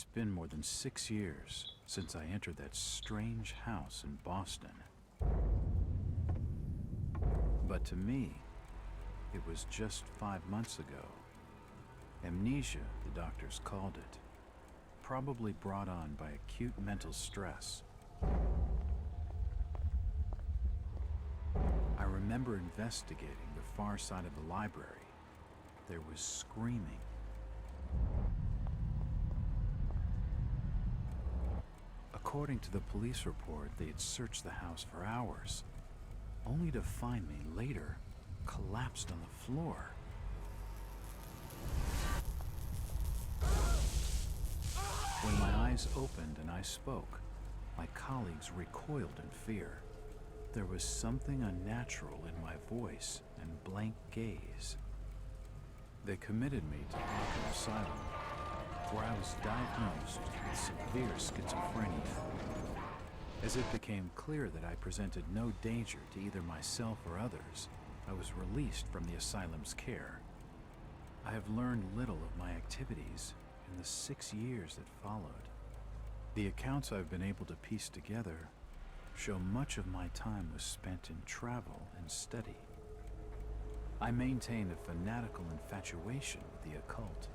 It's been more than 6 years since I entered that strange house in Boston. But to me, it was just 5 months ago. Amnesia, the doctors called it, probably brought on by acute mental stress. I remember investigating the far side of the library. There was screaming. According to the police report, they had searched the house for hours, only to find me later collapsed on the floor. When my eyes opened and I spoke, my colleagues recoiled in fear. There was something unnatural in my voice and blank gaze. They committed me to Arkham Asylum, where I was diagnosed with severe schizophrenia. As it became clear that I presented no danger to either myself or others, I was released from the asylum's care. I have learned little of my activities in the 6 years that followed. The accounts I've been able to piece together show much of my time was spent in travel and study. I maintain a fanatical infatuation with the occult,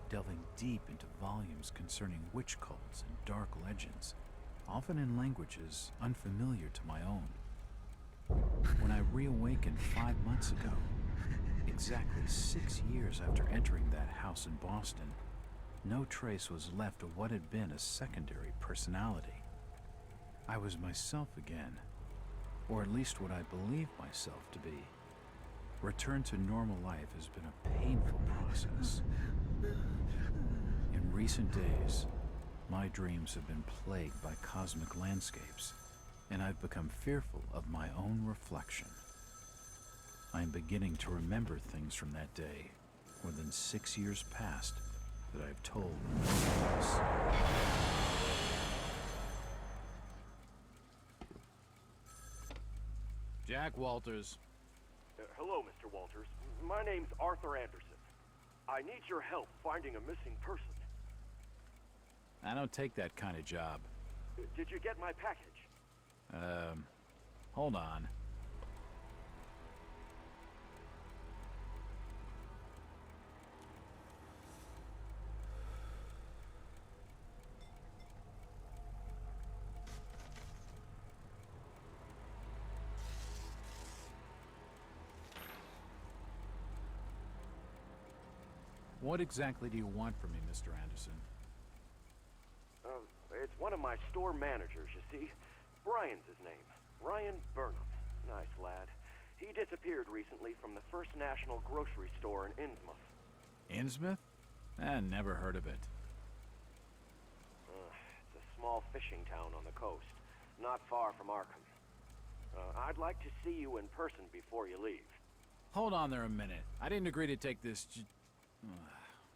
delving deep into volumes concerning witch cults and dark legends, often in languages unfamiliar to my own. When I reawakened 5 months ago, exactly 6 years after entering that house in Boston, no trace was left of what had been a secondary personality. I was myself again, or at least what I believed myself to be. Return to normal life has been a painful process. In recent days, my dreams have been plagued by cosmic landscapes, and I've become fearful of my own reflection. I am beginning to remember things from that day, more than 6 years past, that I've told no one else. Jack Walters. Hello, Mr. Walters. My name's Arthur Anderson. I need your help finding a missing person. I don't take that kind of job. Did you get my package? Hold on. What exactly do you want from me, Mr. Anderson? It's one of my store managers, you see. Brian's his name. Ryan Burnham. Nice lad. He disappeared recently from the First National grocery store in Innsmouth. Innsmouth? Never heard of it. It's a small fishing town on the coast, not far from Arkham. I'd like to see you in person before you leave. Hold on there a minute. I didn't agree to take this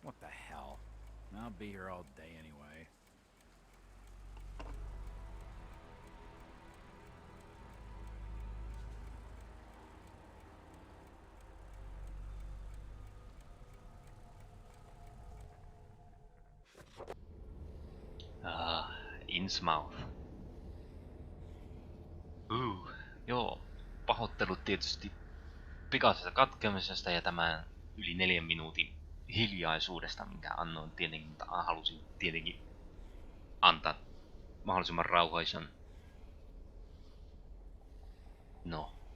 what the hell? I'll be here all day anyway. Innsmouth. Joo. Pahoittelut tietysti pikaisesta katkeamisesta ja tämän yli 4 minuutin hiljaisuudesta, minkä annoin tietenkin, mutta halusin tietenkin antaa mahdollisimman rauhaisen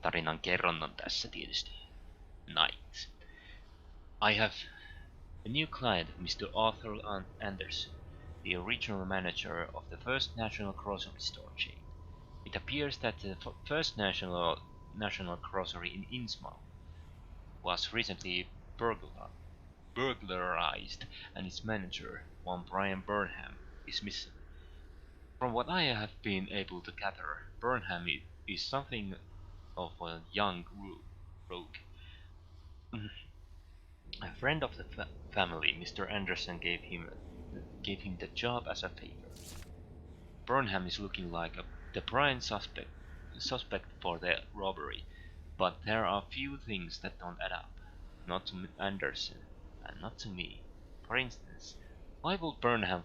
tarinan kerronnan tässä tietysti. Night. I have a new client, Mr. Arthur Anderson, the original manager of the First National grocery store chain. It appears that the First National grocery in Innsmouth was recently burglarized, and its manager, one Brian Burnham, is missing. From what I have been able to gather, Burnham is something of a young rogue. A friend of the family, Mr. Anderson, gave him the job as a favor. Burnham is looking like the prime suspect for the robbery, but there are few things that don't add up. Not to Anderson, and not to me. For instance, why would Burnham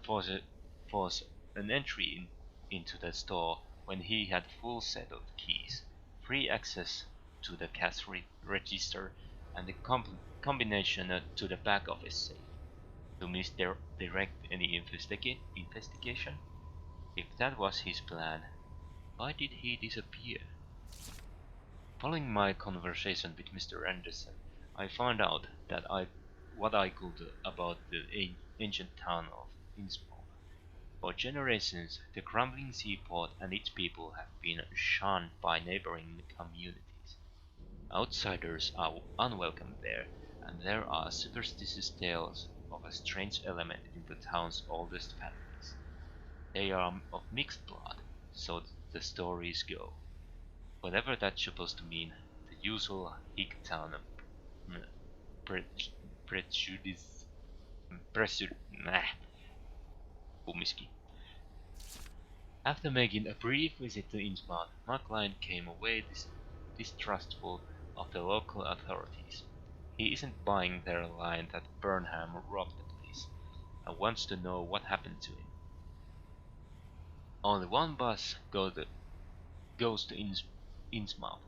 force an entry into the store when he had full set of keys, free access to the cash register, and the combination to the back office safe. To misdirect any investigation? If that was his plan, why did he disappear? Following my conversation with Mr. Anderson, I found out that what I could about the ancient town of Innsmouth. For generations, the crumbling seaport and its people have been shunned by neighboring communities. Outsiders are unwelcome there, and there are superstitious tales of a strange element in the town's oldest families. They are of mixed blood, so the stories go. Whatever that's supposed to mean, the usual Hicktown prejudice, kumminkin. After making a brief visit to Innsmouth, my client came away distrustful of the local authorities. He isn't buying their line that Burnham robbed the place, and wants to know what happened to him. Only one bus goes to Innsmouth,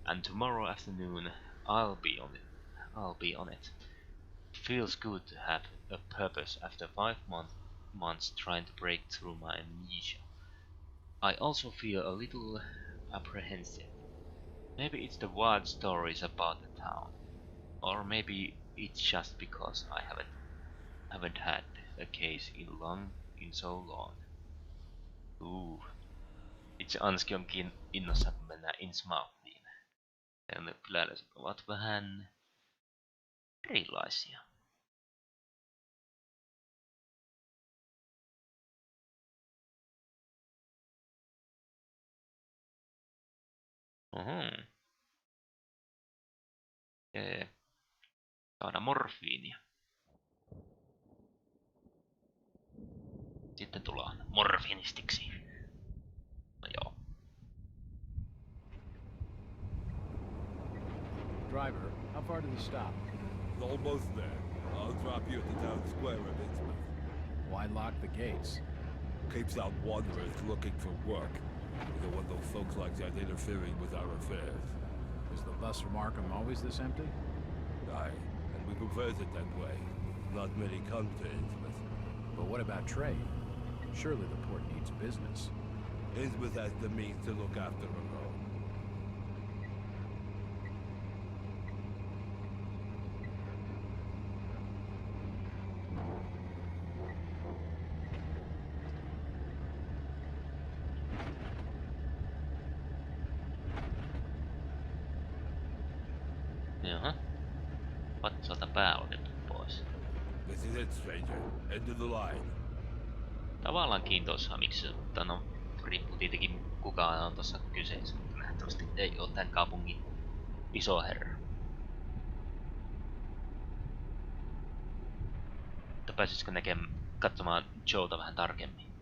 and tomorrow afternoon I'll be on it. Feels good to have a purpose after 5 months trying to break through my amnesia. I also feel a little apprehensive. Maybe it's the wild stories about the town, or maybe it's just because I haven't had a case in so long. Itse Anski onkin innossa, kun mennään Innsmouthiin. Ja ne kyläläiset ovat vähän erilaisia. Oho. Saada morfiinia. Sitten tullaan morfinistiksi. No joo. Driver, how far to the stop? It's almost there. I'll drop you at the town square of Innsmouth. Why lock the gates? Keeps out wanderers looking for work. We don't want those folks like that interfering with our affairs. Is the bus from Arkham always this empty? Aye, and we prefers it that way. Not many come to Innsmouth. But what about trade? Surely the port needs business. Innsmouth has the means to look after her own. Jaha. Vatsalta pää otettu pois. This is it, stranger. End of the line. Tavallaan kiintoisaa miksi, mutta no riippuu tietenkin kuka on tossa kyseessä. Nähtävästi ei oo tän kaupungin iso herra. Mutta pääsisikö katsomaan Joota vähän tarkemmin?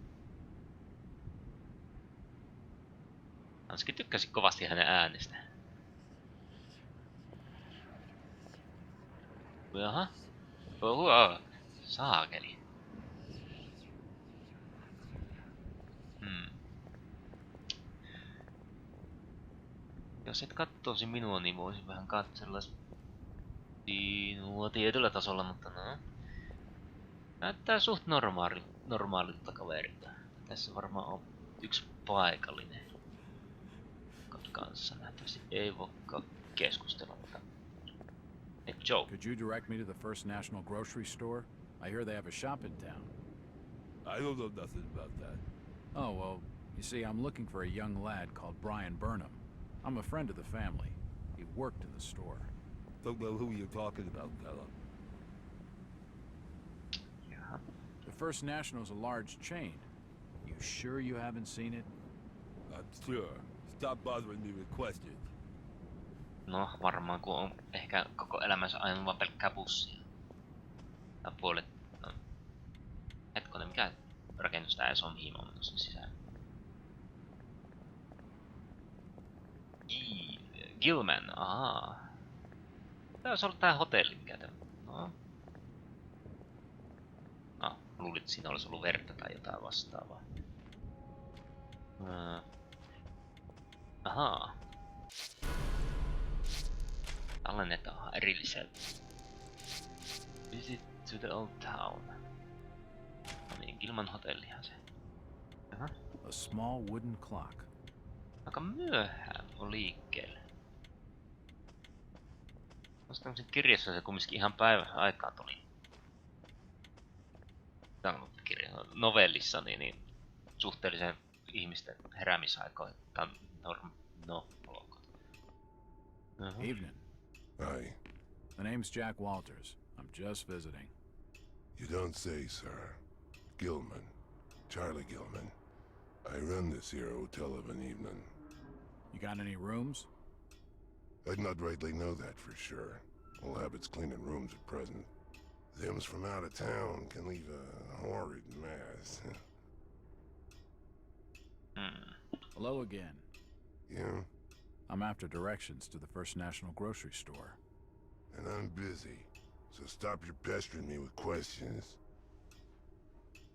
Hanski tykkäsi kovasti hänen äänestään. Jaha. Saakeli. Jos et kattoisi minua, niin voisin vähän katsella sinua tietyllä tasolla, mutta no. Näyttää suht normaalilta kaverilta. Tässä varmaan on yksi paikallinen kanssa. Nähtävästi ei voikaan keskustella, mutta... Hey Joe. Could you direct me to the First National Grocery Store? I hear they have a shop in town. I don't know nothing about that. Oh, well, you see, I'm looking for a young lad called Brian Burnham. I'm a friend of the family. He worked in the store. Don't know who you're talking about, fella. Jaha. The First National's a large chain. You sure you haven't seen it? I'm sure. Stop bothering me with questions. No, varmaan kun on ehkä koko elämänsä aina vaan pelkkää bussia. Tai puolet... No. Hetkonen, mikä rakennus tää edes on, mihin mä oon menossa sisään? Gilman, ahaa. Tää olisi ollut tää hotelli, mikä tää... No. No, Luulit, että siinä olisi ollut verta tai jotain vastaavaa. Ahaa. Tallennetaan erilliseltä. Visit to the old town. No niin, Gilman hotellihan se. Aha. A small wooden clock. Aika myöhään on liikkeelle. Koska sen kirjassa se kumminkin ihan päivän aikaan tuli. Novellissa niin suhteellisen ihmisten heräämisaikoihin. Evening. Hi. My name's Jack Walters. I'm just visiting. You don't say, sir. Gilman. Charlie Gilman. I run this here hotel of an evening. You got any rooms? I'd not rightly know that for sure. All habits cleaning rooms at present. Them's from out of town can leave a horrid mess. Hello again. Yeah? I'm after directions to the First National grocery store. And I'm busy, so stop your pestering me with questions.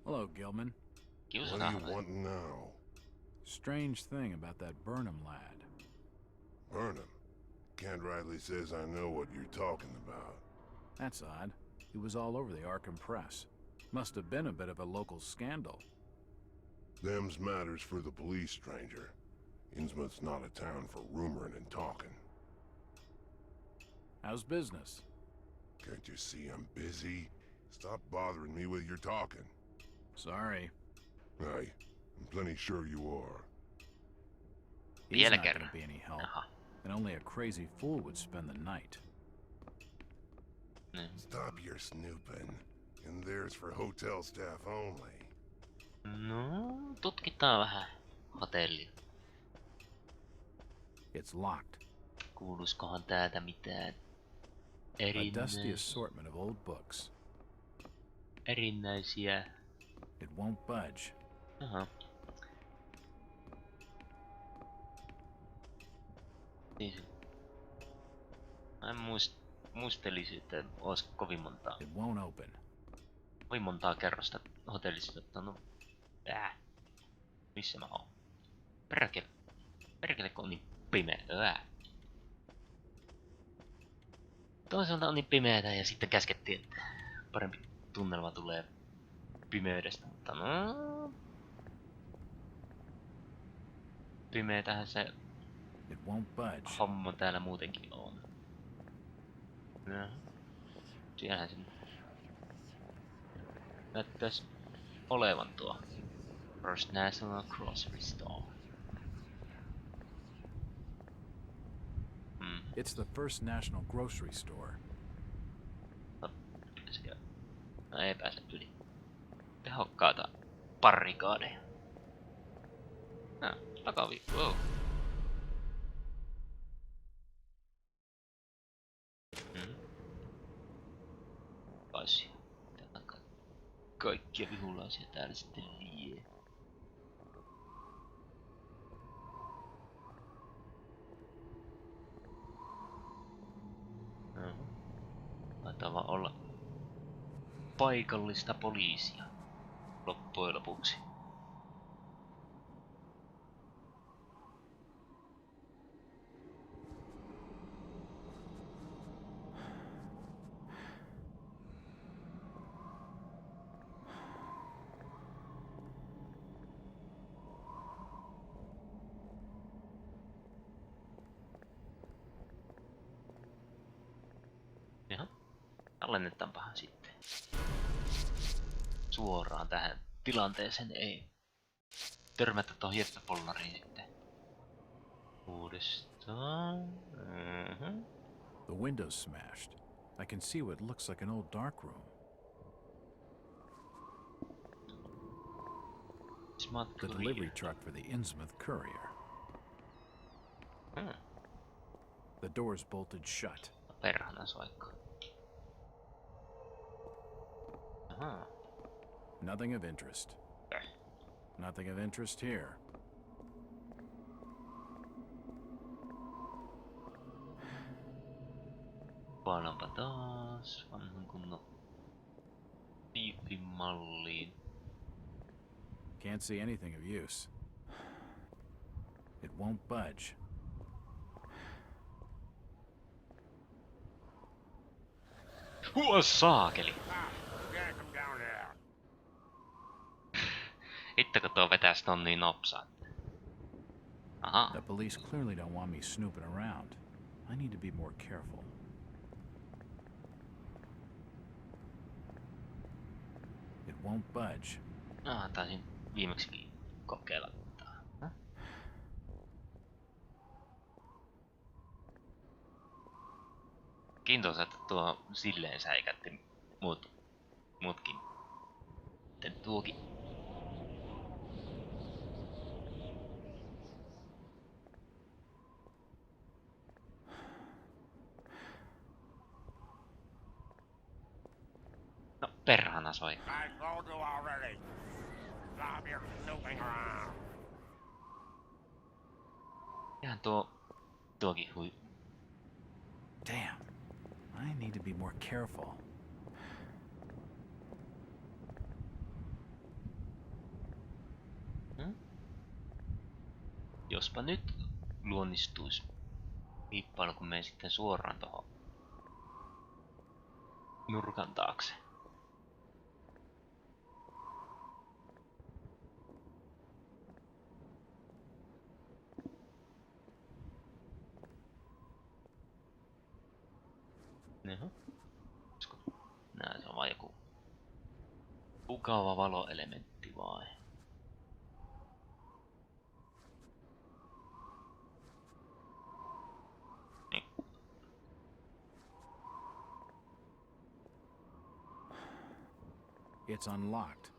Hello, Gilman. What do you want now? Strange thing about that Burnham lad. Burnham? Kent rightly says I know what you're talking about. That's odd. He was all over the Arkham press. Must have been a bit of a local scandal. Them's matters for the police, stranger. Innsmouth's not a town for rumoring and talking. How's business? Can't you see I'm busy? Stop bothering me with your talking. Sorry. Aye, I'm plenty sure you are. He's not gonna be any help. And only a crazy fool would spend the night. Stop your snooping. And there's for hotel staff only. No, tutkitaan vähän hotellia. It's locked. Kuuluskohan täältä mitään A dusty assortment of old books. erinäisiä? It won't budge. Aha. Niin. Mä en muistelisi, että olis kovin montaa. It won't open. Kovin montaa kerrosta hotellissa ottanut. Missä mä oon? Perkele. Perkele kun on niin pimeä. Toisaalta on niin pimeätä ja sitten käskettiin, että parempi tunnelma tulee pimeydestä, mutta no... Pimeetähän se It won't budge. homma täällä muutenkin on. No. Siellähän se näyttäis olevan tuo First National Grocery Store. It's the First National grocery store. Pitäisikö? No ei pääse yli. Tehokkaata barrikaadeja. Takavi. Wow. Paisia. Kaikkia vihulaisia täällä sitten lie. Taitaa vaan olla paikallista poliisia loppujen lopuksi. Jaha, tallennetaanpahan sitten. Suoraan tähän tilanteeseen ei törmätä tuohon hieppapollariin sitten. Uudestaan. The window's smashed. I can see what looks like an old dark room. The delivery truck for the Innsmouth courier. The door's bolted shut. Perhana soikko. Aha. Nothing of interest. Nothing of interest here. Palanpa taas vanhan kunnon malliin. Can't see anything of use. It won't budge. Saakeli! Hittakö tuo vetäis ton niin nopsaan? Aha. The police clearly don't want me snooping around. I need to be more careful. It won't budge. Taisin viimeksi kokeilla. Kiintoisa, että tuo silleen säikätti muutkin. Miten tuokin? No perhana soi. I told you already. Stop your snooping around. Ihan tuokin hui. Damn. I need to be more careful. Jospa nyt luonnistuisi hiippailu, kun menen sitten suoraan tohon nurkan taakse. Jaha. Nää se on vaan joku mukava valoelementti vai? Niin. It's unlocked.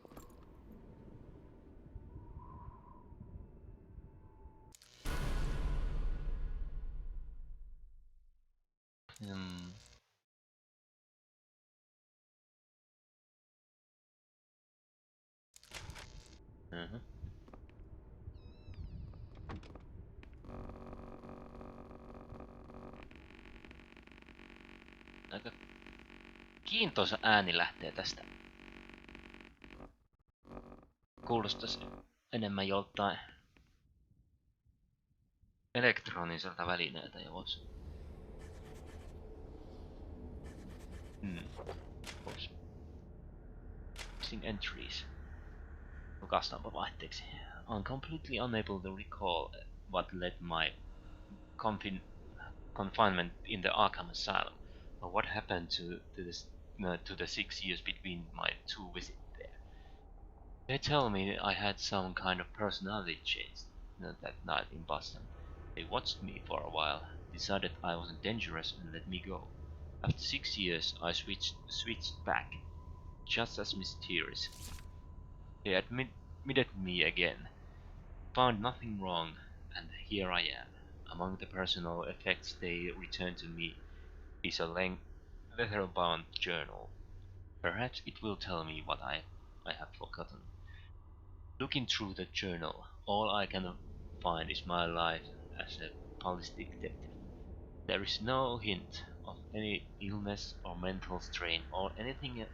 Aika kiintoisa ääni lähtee tästä. Kuulostais enemmän joltain elektroniselta välineeltä jo vois. Missing entries. Lukastaanpa vaihteeksi. I'm completely unable to recall what led my confinement in the Arkham Asylum, or what happened to the 6 years between my two visits there. They tell me I had some kind of personality change that night in Boston. They watched me for a while, decided I wasn't dangerous and let me go. After 6 years I switched back, just as mysterious. They admitted me again, found nothing wrong, and here I am. Among the personal effects they returned to me is a leather-bound journal. Perhaps it will tell me what I have forgotten. Looking through the journal, all I can find is my life as a police detective. There is no hint of any illness or mental strain or anything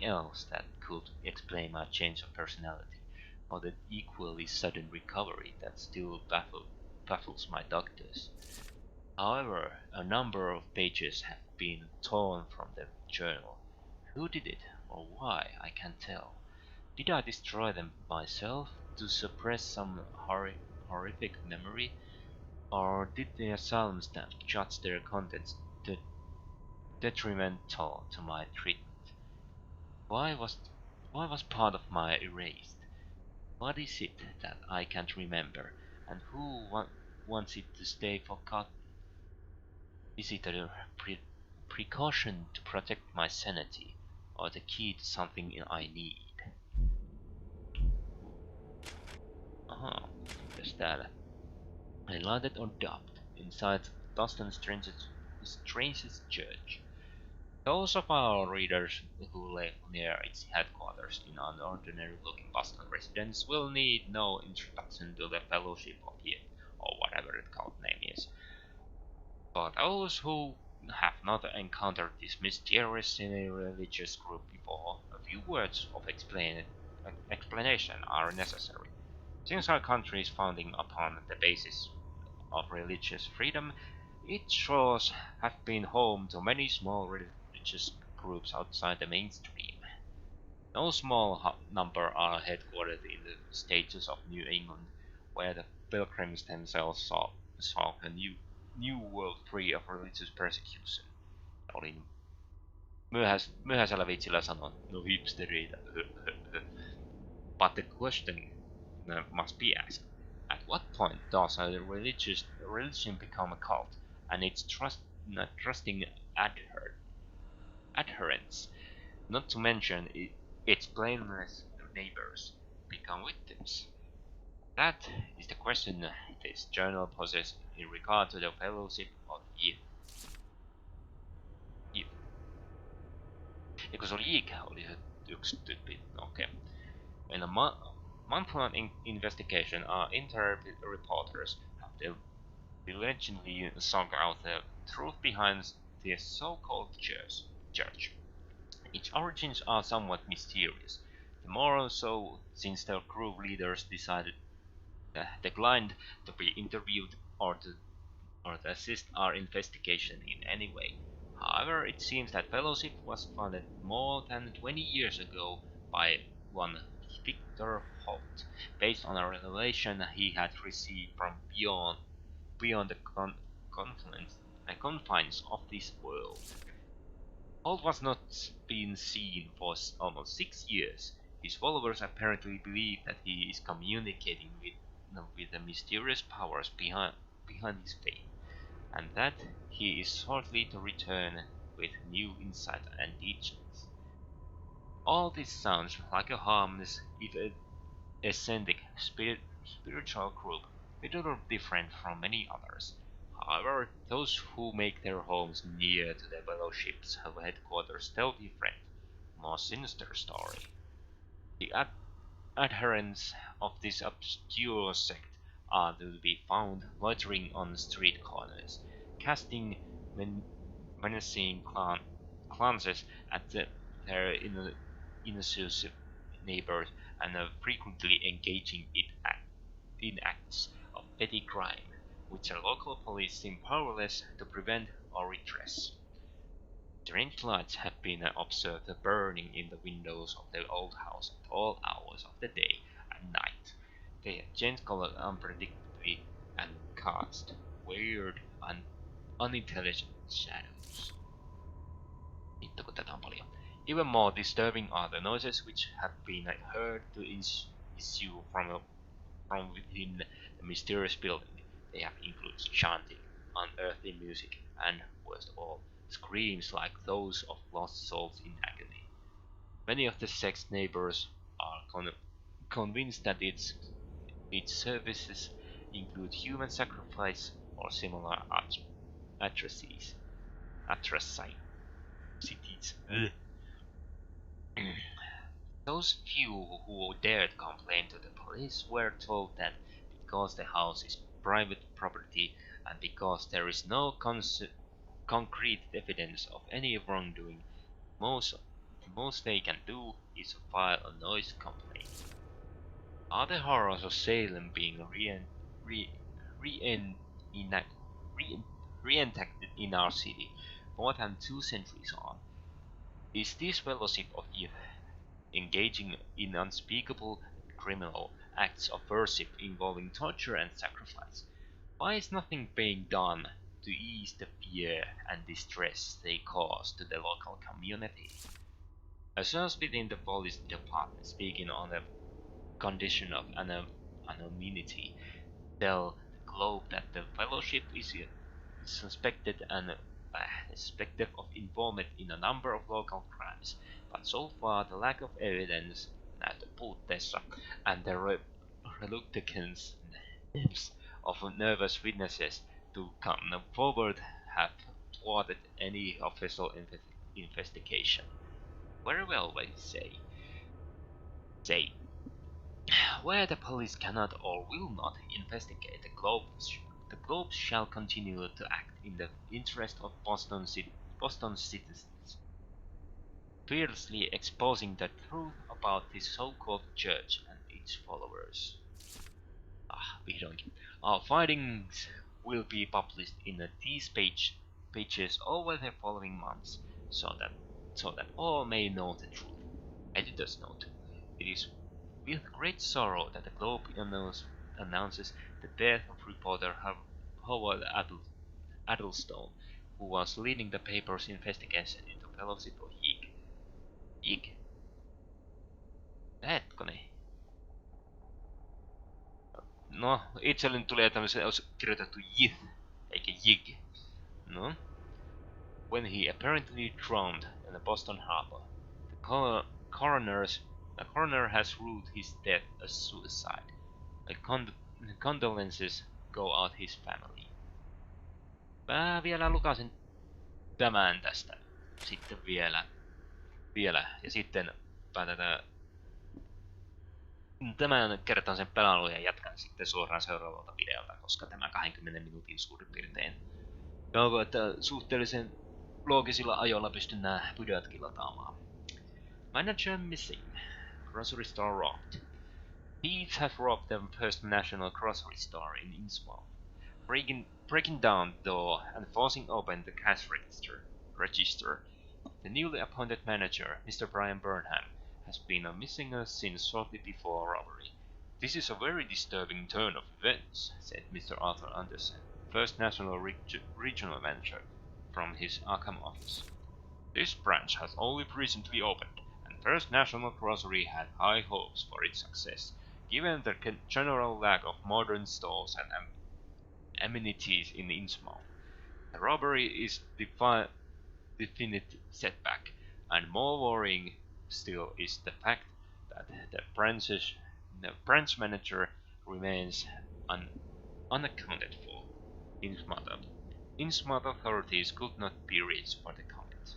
else that could explain my change of personality, or the equally sudden recovery that still baffles my doctors. However, a number of pages have been torn from the journal. Who did it, or why, I can't tell. Did I destroy them myself to suppress some horrific memory, or did the asylum staff judge their contents detrimental to my treatment? Why was part of my erased? What is it that I can't remember, and who wants it to stay forgotten? Is it a precaution to protect my sanity, or the key to something I need? Aha, mitäs täällä? Highlighted or dubbed inside Dustin's strangest church. Those of our readers who live near its headquarters in an ordinary-looking Boston residence will need no introduction to the Fellowship of Pienen, or whatever the cult name is. For those who have not encountered this mysterious semi-religious group before, a few words of explanation are necessary. Since our country is founding upon the basis of religious freedom, its shores have been home to many small religious groups outside the mainstream. No small number are headquartered in the states of New England, where the pilgrims themselves saw a new world free of religious persecution. Olin myöhäisellä vitsillä sanon, no hipstereitä. But the question must be asked, at what point does a religion become a cult, and its trusting adherents, not to mention its blameless neighbors, become victims? That is the question this journal poses in regard to the fellowship of Eve. Eikö se oli Ike, oli se yksi tyyppi, okei. Okay. In a month-long investigation, our inter-reporters have diligently sought out the truth behind the so-called church. Its origins are somewhat mysterious, the more so since the group leaders declined to be interviewed or to assist our investigation in any way. However, it seems that Fellowship was founded more than 20 years ago by one Victor Holt, based on a revelation he had received from beyond the confines of this world. Holt was not been seen for almost 6 years. His followers apparently believe that he is communicating with the mysterious powers behind his faith, and that he is shortly to return with new insight and teachings. All this sounds like a harmless, if eccentric spiritual group, little different from many others. However, those who make their homes near to the fellowship's headquarters tell different, more sinister story. The adherents of this obscure sect are to be found loitering on street corners, casting menacing glances at their innocent neighbors, and frequently engaging in acts of petty crime, which the local police seem powerless to prevent or redress. Strange lights have been observed burning in the windows of the old house at all hours of the day and night. They change color unpredictably and cast weird and unintelligent shadows. Vittu kun tätä on paljon. Even more disturbing are the noises which have been heard to issue from within the mysterious building. They have included chanting, unearthly music, and, worst of all, screams like those of lost souls in agony. Many of the sect's neighbors are convinced that its services include human sacrifice or similar atrocities. Those few who dared complain to the police were told that because the house is private property and because there is no concrete evidence of any wrongdoing, the most they can do is file a noise complaint. Are the horrors of Salem being reenacted in our city more than 2 centuries on? Is this fellowship of engaging in unspeakable criminal acts of worship involving torture and sacrifice? Why is nothing being done to ease the fear and distress they cause to the local community? A source within the police department, speaking on the condition of anonymity, tell the Globe that the fellowship is suspected of involvement in a number of local crimes, but so far the lack of evidence, näytön puutteessa, and the reluctance of nervous witnesses to come forward have thwarted any official investigation. Very well, they say, where the police cannot or will not investigate, the The Globe shall continue to act in the interest of Boston citizens, fearlessly exposing the truth about this so-called church and its followers. Vihdoinkin. Our findings will be published in these pages over the following months, so that all may know the truth. Editor's note: it is with great sorrow that the Globe announces the death of reporter Howard Addlestone, who was leading the paper's investigation into Fellowship of Yig. Yig? Hetkone. No, itselleni tulee tämmöisen, olisi kirjoitettu Yith, eikä Yig. No. When he apparently drowned in the Boston harbor. The coroner has ruled his death a suicide. Condolences go out his family. Mä vielä lukasin tämän tästä. Sitten vielä. Ja sitten päätetään tämän kertaan sen pelailun ja jatkan sitten suoraan seuraavalta videolta, koska tämä 20 minuutin suurin piirtein toivon, että suhteellisen loogisilla ajoilla pystyn nämä videotkin lataamaan. Manager missing. Grocery store robbed. Thieves have robbed the First National grocery store in Innsmouth, breaking down the door and forcing open the cash register. The newly appointed manager, Mr. Brian Burnham, has been missing since shortly before robbery. This is a very disturbing turn of events, said Mr. Arthur Anderson, First National Regional Manager, from his Arkham office. This branch has only recently opened, and First National Grocery had high hopes for its success, given the general lack of modern stores and amenities in Innsmouth. The robbery is definite setback, and more worrying still is the fact that the branch manager remains unaccounted for. Innsmouth authorities could not be reached for the comment.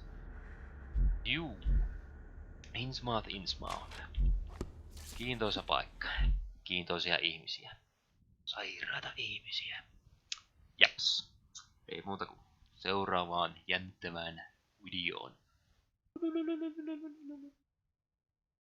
Innsmouth. Kiintoisa paikka. Kiintoisia ihmisiä. Sairaita ihmisiä. Japs. Ei muuta kuin seuraavaan jännittävään videoon.